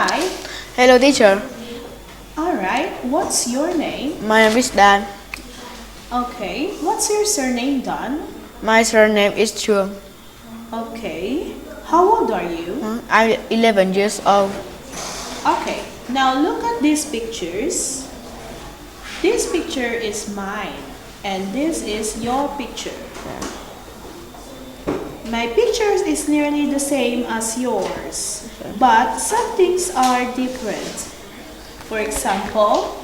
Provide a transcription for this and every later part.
Hi. Hello, teacher. Alright, what's your name? My name is Dan. Okay, what's your surname, Don? My surname is Chuang. Okay, how old are you? I'm 11 years old. Okay, now look at these pictures. This picture is mine, and this is your picture. My picture is nearly the same as yours, but some things are different. For example,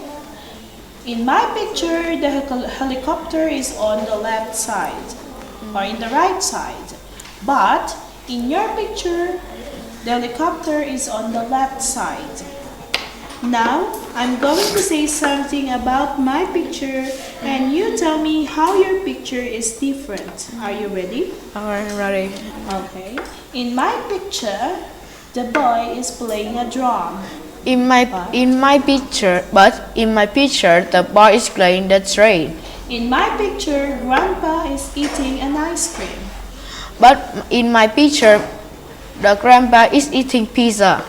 in my picture, the helicopter is on the left side or in the right side. But in your picture, the helicopter is on the left side. Now, I'm going to say something about my picture and you tell me how your picture is different. Are you ready? Alright, ready. Okay. In my picture, the boy is playing a drum. In my picture, the boy is playing the train. In my picture, Grandpa is eating an ice cream. But in my picture, the grandpa is eating pizza.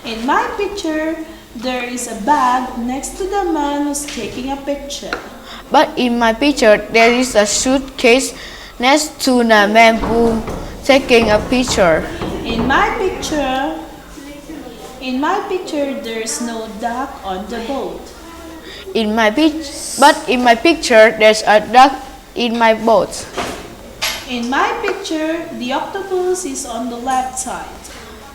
In my picture, there is a bag next to the man who's taking a picture. But in my picture, there is a suitcase next to the man who taking a picture. In my picture, there's no duck on the boat. But in my picture, there's a duck in my boat. In my picture, the octopus is on the left side.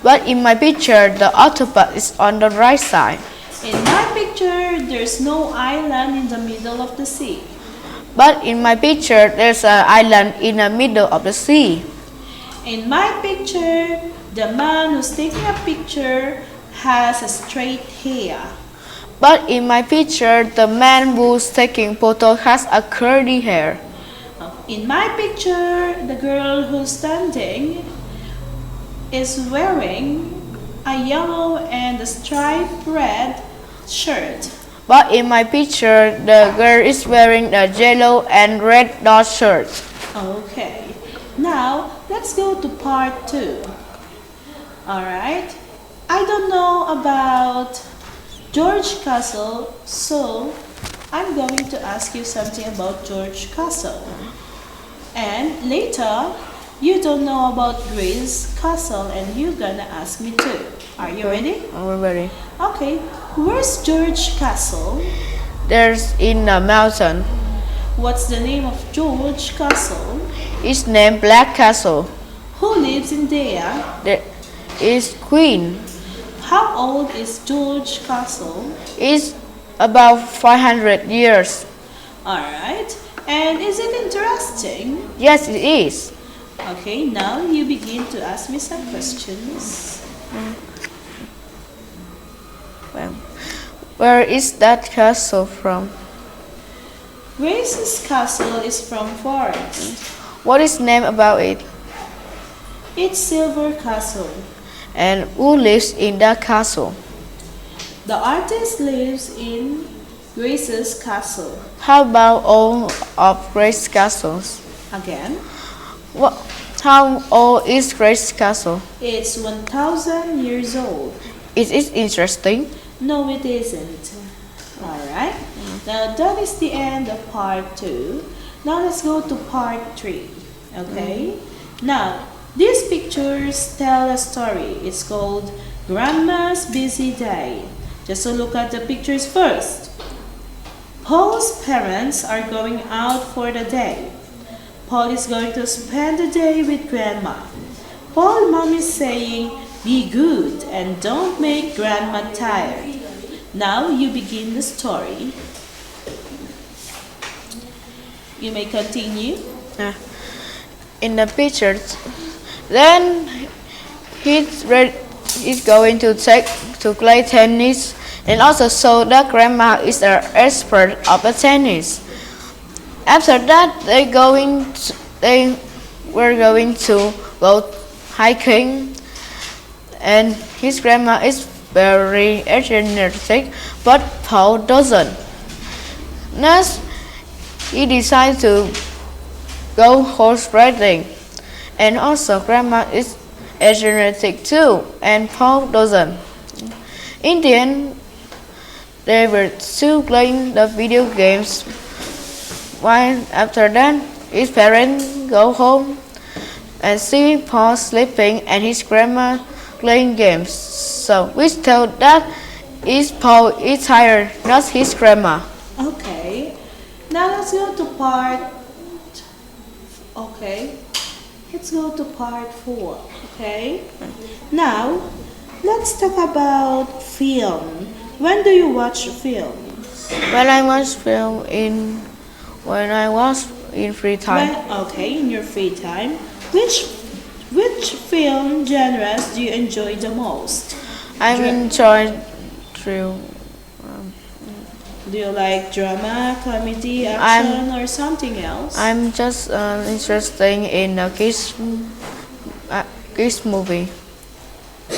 But in my picture, the octopus is on the right side. In my picture, there's no island in the middle of the sea. But in my picture, there's an island in the middle of the sea. In my picture, the man who's taking a picture has a straight hair. But in my picture, the man who's taking photo has a curly hair. In my picture, the girl who's standing is wearing a yellow and a striped red shirt. But in my picture, the girl is wearing a yellow and red dot shirt. Okay, now let's go to part 2. Alright, I don't know about George Castle, so I'm going to ask you something about George Castle. And later, you don't know about Grace Castle and you're gonna ask me too. Are you ready? I'm ready. Okay, where's George Castle? There's in the mountain. What's the name of George Castle? It's named Black Castle. Who lives in there? There is Queen. How old is George Castle? It's about 500 years. Alright, and is it interesting? Yes, it is. Okay, now you begin to ask me some questions. Well, where is that castle from? Grace's castle is from Forest. What is the name about it? It's Silver Castle. And who lives in that castle? The artist lives in Grace's castle. How about all of Grace's castles? Again, How old is Grace's castle? it's 1,000 years old. Is it interesting? No, it isn't. Alright, now that is the end of part 2. Now let's go to part 3. Okay? Now, these pictures tell a story. It's called Grandma's Busy Day. Just look at the pictures first. Paul's parents are going out for the day. Paul is going to spend the day with Grandma. Paul's mom is saying, be good and don't make Grandma tired. Now you begin the story. You may continue. In the pictures, then he's going to play tennis, and also so that grandma is an expert of the tennis. After that, they were going to go hiking, and his grandma is very energetic, but Paul doesn't. Next, he decides to go horse riding, and also grandma is energetic too, and Paul doesn't. In the end, they were still playing the video games. While after that, his parents go home and see Paul sleeping and his grandma playing games. So we tell that his Paul is tired, not his grandma. Okay. Now let's go to part. Okay. Let's go to part 4. Okay. Now let's talk about film. When do you watch film? When I was when I was in free time. Okay, in your free time. Which film genres do you enjoy the most? I enjoyed through. Do you like drama, comedy, action, or something else? I'm just interested in a kids movie.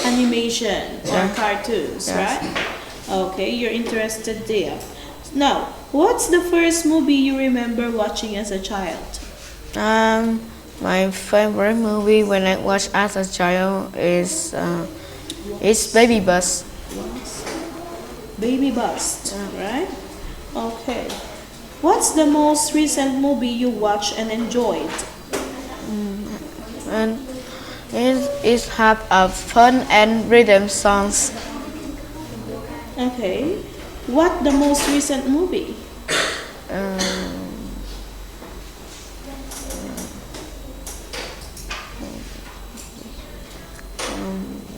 Animation or cartoons, Yes. right? Okay, you're interested there. Now, what's the first movie you remember watching as a child? My favorite movie when I watched as a child is Baby Bus. Baby Bust, right? Okay. What's the most recent movie you watched and enjoyed? And it have a fun and rhythm songs. Okay. What the most recent movie?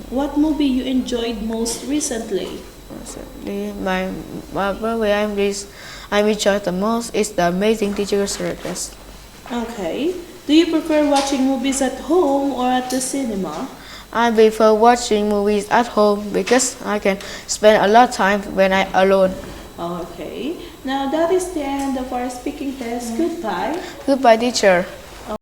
What movie you enjoyed most recently? My movie I enjoy the most is The Amazing Teacher Circus. Okay. Do you prefer watching movies at home or at the cinema? I prefer watching movies at home because I can spend a lot of time when I'm alone. Okay. Now that is the end of our speaking test. Goodbye. Goodbye, teacher.